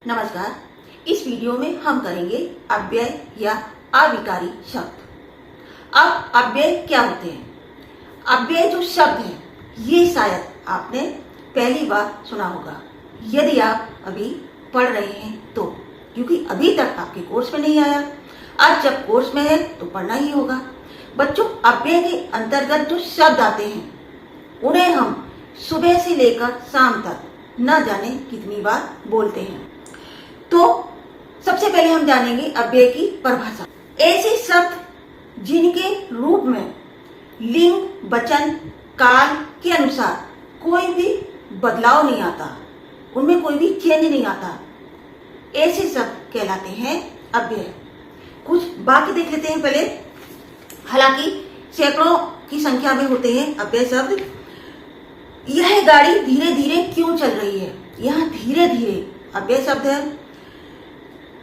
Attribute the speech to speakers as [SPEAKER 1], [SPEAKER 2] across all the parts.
[SPEAKER 1] नमस्कार। इस वीडियो में हम करेंगे अव्यय या अविकारी शब्द। अब अव्यय क्या होते हैं? अव्यय जो शब्द है ये शायद आपने पहली बार सुना होगा, यदि आप अभी पढ़ रहे हैं तो, क्योंकि अभी तक आपके कोर्स में नहीं आया। आज जब कोर्स में है तो पढ़ना ही होगा। बच्चों, अव्यय के अंतर्गत जो शब्द आते हैं उन्हें हम सुबह से लेकर शाम तक न जाने कितनी बार बोलते हैं। तो सबसे पहले हम जानेंगे अव्यय की परिभाषा। ऐसे शब्द जिनके रूप में लिंग, वचन, काल के अनुसार कोई भी बदलाव नहीं आता, उनमें कोई भी चेंज नहीं आता, ऐसे शब्द कहलाते हैं अव्यय। कुछ वाक्य देख लेते हैं पहले। हालांकि सैकड़ों की संख्या में होते हैं अव्यय शब्द। यह गाड़ी धीरे धीरे क्यों चल रही है? यह धीरे धीरे अव्यय शब्द है।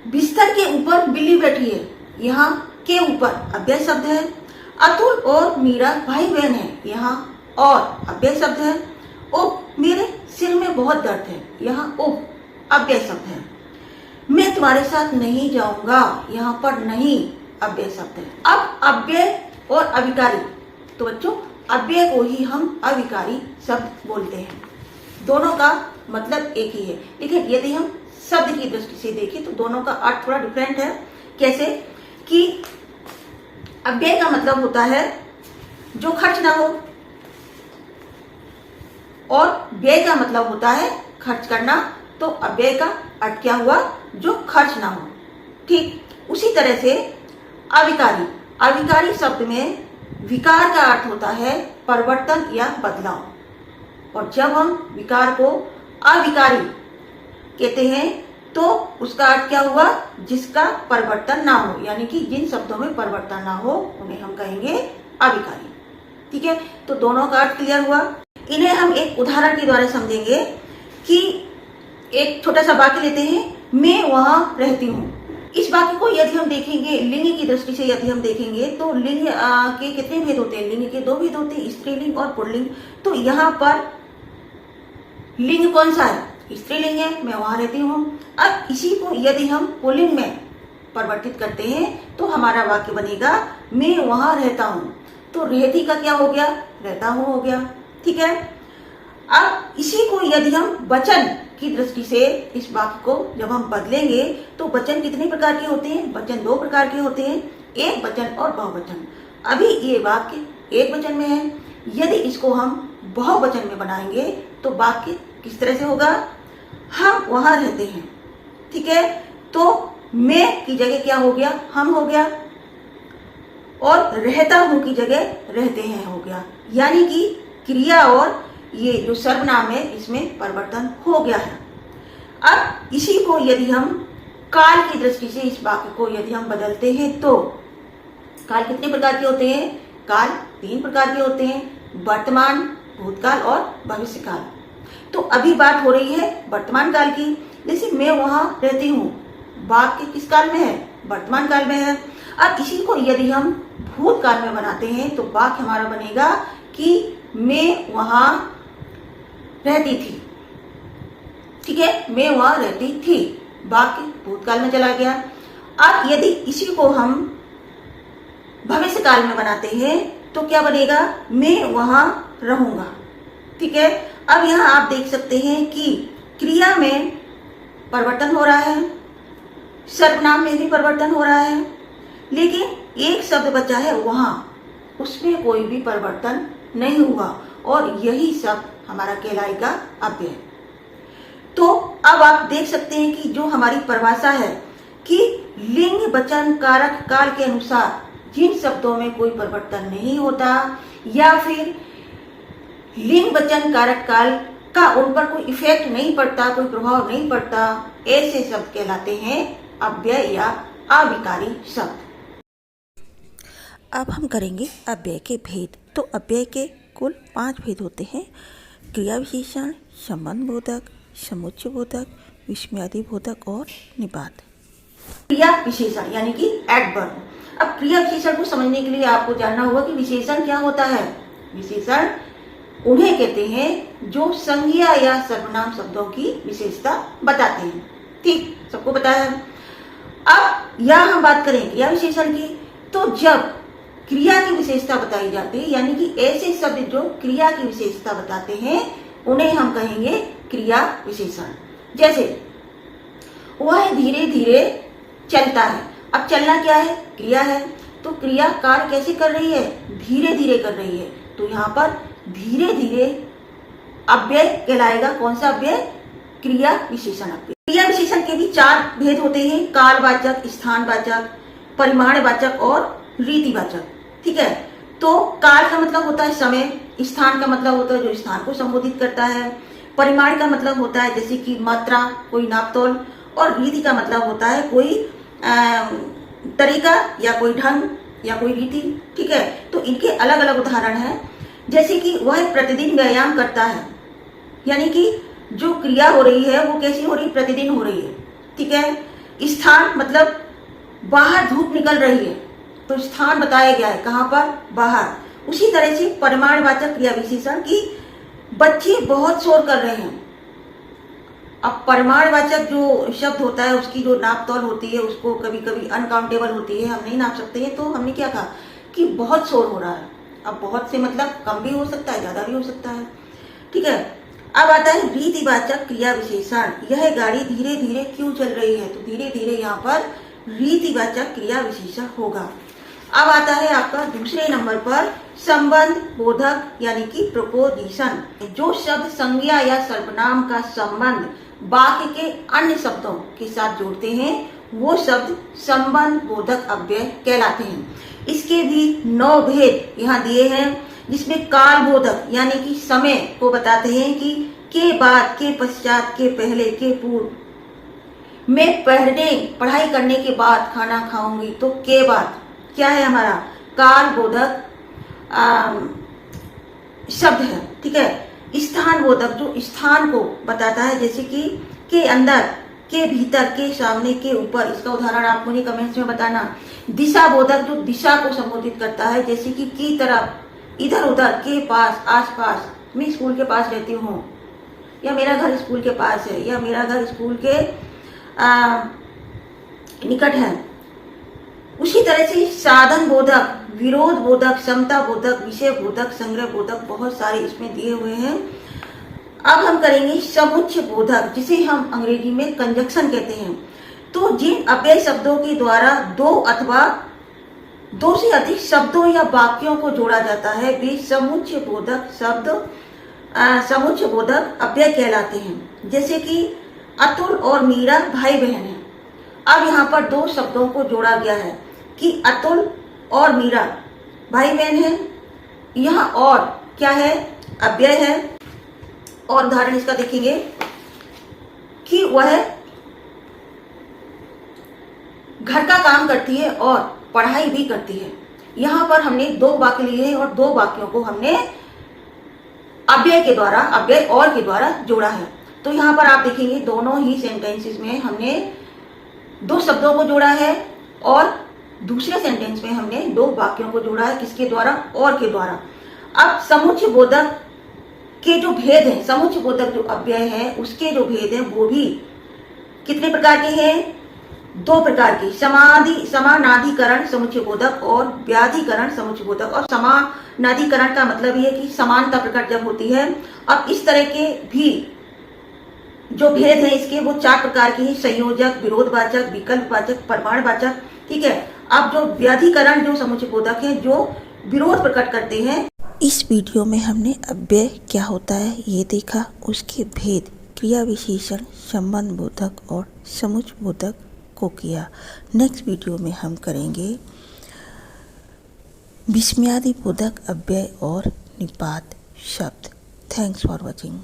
[SPEAKER 1] बिस्तर के ऊपर बिल्ली बैठी है, यहाँ के ऊपर अव्यय शब्द है। अतुल और मीरा भाई बहन है, यहाँ और अव्यय शब्द है। उप, मेरे सिर में बहुत दर्द है, यहाँ उप अव्यय शब्द है। मैं तुम्हारे साथ नहीं जाऊंगा, यहाँ पर नहीं अव्यय शब्द है। अब अव्यय और अविकारी, तो बच्चों अव्यय को ही हम अविकारी शब्द बोलते हैं। दोनों का मतलब एक ही है, लेकिन यदि हम शब्द की दृष्टि से देखें तो दोनों का अर्थ थोड़ा डिफरेंट है। कैसे कि अव्यय का मतलब होता है जो खर्च ना हो, और व्यय का मतलब होता है खर्च करना। तो अव्यय का अर्थ क्या हुआ? जो खर्च ना हो। ठीक उसी तरह से अविकारी, अविकारी शब्द में विकार का अर्थ होता है परिवर्तन या बदलाव। और जब हम विकार को अविकारी कहते हैं तो उसका अर्थ क्या हुआ? जिसका परिवर्तन ना हो, यानी कि जिन शब्दों में परिवर्तन ना हो उन्हें हम कहेंगे अविकारी। ठीक है, तो दोनों का अर्थ क्लियर हुआ। इन्हें हम एक उदाहरण के द्वारा समझेंगे कि एक छोटा सा वाक्य लेते हैं, मैं वहां रहती हूँ। इस वाक्य को यदि हम देखेंगे लिंग की दृष्टि से, यदि हम देखेंगे तो लिंग के कितने भेद होते हैं? लिंग के दो भेद होते हैं, स्त्रीलिंग और पुल्लिंग। तो यहाँ पर लिंग कौन सा है? स्त्रीलिंग है, मैं वहां रहती हूँ। अब इसी को यदि हम पुल्लिंग में परिवर्तित करते हैं तो हमारा वाक्य बनेगा मैं वहां रहता हूँ। तो रहती का क्या हो गया? रहता हूँ हो गया। ठीक है, अब इसी को यदि हम वचन की दृष्टि से इस वाक्य को जब हम बदलेंगे तो वचन कितने प्रकार के होते हैं? वचन दो प्रकार के होते हैं, एक वचन और बहुवचन। अभी ये वाक्य एक वचन में है, यदि इसको हम बहुवचन में बनाएंगे तो वाक्य किस तरह से होगा? हम वहां रहते हैं। ठीक है, तो मैं की जगह क्या हो गया? हम हो गया, और रहता हूं की जगह रहते हैं हो गया। यानी कि क्रिया और ये जो सर्वनाम है इसमें परिवर्तन हो गया है। अब इसी को यदि हम काल की दृष्टि से इस वाक्य को यदि हम बदलते हैं तो काल कितने प्रकार के होते हैं? काल तीन प्रकार के होते हैं, वर्तमान, भूतकाल और भविष्यकाल। तो अभी बात हो रही है वर्तमान काल की। जैसे मैं वहां रहती हूँ, वाक्य किस काल में है? वर्तमान काल में है। अब इसी को यदि हम भूतकाल में बनाते हैं तो वाक्य हमारा बनेगा कि मैं वहां रहती थी। ठीक है, मैं वहां रहती थी, वाक्य भूतकाल में चला गया। अब यदि इसी को हम भविष्य काल में बनाते हैं तो क्या बनेगा? मैं वहां रहूंगा। ठीक है, अब यहाँ आप देख सकते हैं कि क्रिया में परिवर्तन हो रहा है, सर्वनाम में भी परिवर्तन हो रहा है, लेकिन एक शब्द बचा है वहां, उसमें कोई भी परिवर्तन नहीं हुआ, और यही शब्द हमारा कहलाएगा अव्यय। तो अब आप देख सकते हैं कि जो हमारी परिभाषा है कि लिंग, वचन, कारक, काल के अनुसार जिन शब्दों में कोई परिवर्तन नहीं होता या फिर लिंग, वचन, कारक, काल का उन पर कोई इफेक्ट नहीं पड़ता, कोई प्रभाव नहीं पड़ता, ऐसे शब्द कहलाते हैं अव्यय या अविकारी शब्द। अब हम करेंगे अव्यय के भेद। तो अव्यय के कुल 5 भेद होते हैं: क्रिया विशेषण, संबंध बोधक, समुच्चय बोधक, विस्मयादि बोधक और निपात। क्रिया विशेषण यानी कि एडवर्ब। अब क्रिया विशेषण को समझने के लिए आपको जानना होगा कि विशेषण क्या होता है। विशेषण उन्हें कहते हैं जो संज्ञा या सर्वनाम शब्दों की विशेषता बताते हैं। ठीक, सबको पता है। अब यहाँ हम बात करें क्रिया विशेषण की, तो जब क्रिया की विशेषता बताई जाती है, यानी कि ऐसे शब्द जो क्रिया की विशेषता बताते हैं उन्हें हम कहेंगे क्रिया विशेषण। जैसे वह धीरे धीरे चलता है। अब चलना क्या है? क्रिया है। तो क्रिया कार्य कैसे कर रही है? धीरे धीरे कर रही है। तो यहाँ पर धीरे धीरे अव्यय कहलाएगा। कौन सा अव्यय? क्रिया विशेषण अव्यय। क्रिया विशेषण के भी 4 भेद होते हैं, कालवाचक, स्थानवाचक, परिमाणवाचक और रीतिवाचक। ठीक है। तो काल का मतलब होता है समय, स्थान का मतलब होता है जो स्थान को संबोधित करता है, परिमाण का मतलब होता है जैसे कि मात्रा, कोई नापतोल, और रीति का मतलब होता है कोई तरीका या कोई ढंग या कोई रीति। ठीक है। तो इनके अलग अलग उदाहरण हैं। जैसे कि वह प्रतिदिन व्यायाम करता है, यानी कि जो क्रिया हो रही है वो कैसी हो रही है? प्रतिदिन हो रही है। ठीक है। स्थान मतलब बाहर धूप निकल रही है, तो स्थान बताया गया है कहाँ पर? बाहर। उसी तरह से परिमाणवाचक क्रिया विशेषण की बच्चे बहुत शोर कर रहे हैं। अब परिमाणवाचक जो शब्द होता है उसकी जो नापतोल होती है उसको कभी कभी अनकाउंटेबल होती है, हम नहीं नाप सकते हैं। तो हमने क्या कहा कि बहुत शोर हो रहा है। अब बहुत से मतलब कम भी हो सकता है, ज्यादा भी हो सकता है। ठीक है। अब आता है रीतिवाचक क्रिया विशेषण। यह गाड़ी धीरे धीरे क्यों चल रही है? तो धीरे धीरे यहाँ पर रीतिवाचक क्रिया विशेषण होगा। अब आता है आपका दूसरे नंबर पर संबंध बोधक यानी कि प्रपोजिशन। जो शब्द संज्ञा या सर्वनाम का संबंध वाक्य के अन्य शब्दों के साथ जोड़ते हैं वो शब्द संबंध बोधक अव्यय कहलाते हैं। इसके भी 9 भेद यहाँ दिए हैं, जिसमें काल बोधक यानी कि समय को बताते हैं कि के बाद, के पश्चात, के पहले, के पूर्व। मैं पढ़ाई करने के बाद खाना खाऊंगी, तो के बाद क्या है हमारा? काल बोधक शब्द है। ठीक है। स्थान बोधक जो स्थान को बताता है, जैसे कि के अंदर, के भीतर, के सामने, के ऊपर। इसका उदाहरण आप मुझे कमेंट्स में बताना। दिशा बोधक जो दिशा को संबोधित करता है, जैसे कि की तरफ, इधर उधर, के पास, आस पास। मैं स्कूल के पास रहती हूँ, या मेरा घर स्कूल के पास है, या मेरा घर स्कूल के निकट है। उसी तरह से साधन बोधक, विरोध बोधक, समता बोधक, विषय बोधक, संग्रह बोधक, बहुत सारे इसमें दिए हुए हैं। अब हम करेंगे समुच्चय बोधक, जिसे हम अंग्रेजी में कंजक्शन कहते हैं। तो जिन अव्यय शब्दों के द्वारा 2 अथवा 2 से अधिक शब्दों या वाक्यों को जोड़ा जाता है वे समुच्चय बोधक शब्द, समुच्चय बोधक अव्यय कहलाते हैं। जैसे कि अतुल और मीरा भाई बहन हैं। अब यहाँ पर 2 शब्दों को जोड़ा गया है कि अतुल और मीरा भाई बहन हैं। यहाँ और क्या है? अव्यय है। और उदाहरण इसका देखेंगे कि वह घर का काम करती है और पढ़ाई भी करती है। यहाँ पर हमने 2 वाक्य लिए हैं और 2 वाक्यों को हमने अव्यय के द्वारा, अव्यय और के द्वारा जोड़ा है। तो यहाँ पर आप देखेंगे दोनों ही सेंटेंसेस में हमने 2 शब्दों को जोड़ा है और दूसरे सेंटेंस में हमने 2 वाक्यों को जोड़ा है। किसके द्वारा? और के द्वारा। अब समुच्चय बोधक के जो भेद हैं, समुच्चय बोधक जो अव्यय है उसके जो भेद हैं वो भी कितने प्रकार के हैं? 2 प्रकार के। समानाधिकरण समुच्चय बोधक और व्याधिकरण समुच्चय बोधक। और समानाधिकरण का मतलब ये है कि समानता प्रकट जब होती है। अब इस तरह के भी जो भेद हैं इसके वो 4 प्रकार के हैं, संयोजक, विरोधवाचक, विकल्पवाचक, परिमाणवाचक। ठीक है। अब जो व्याधिकरण जो समुच्चय बोधक है जो विरोध प्रकट करते हैं।
[SPEAKER 2] इस वीडियो में हमने अव्यय क्या होता है ये देखा, उसके भेद, क्रिया विशेषण, संबंध बोधक और समुच्चय बोधक को किया। नेक्स्ट वीडियो में हम करेंगे विस्मयादि बोधक अव्यय और निपात शब्द। Thanks for watching.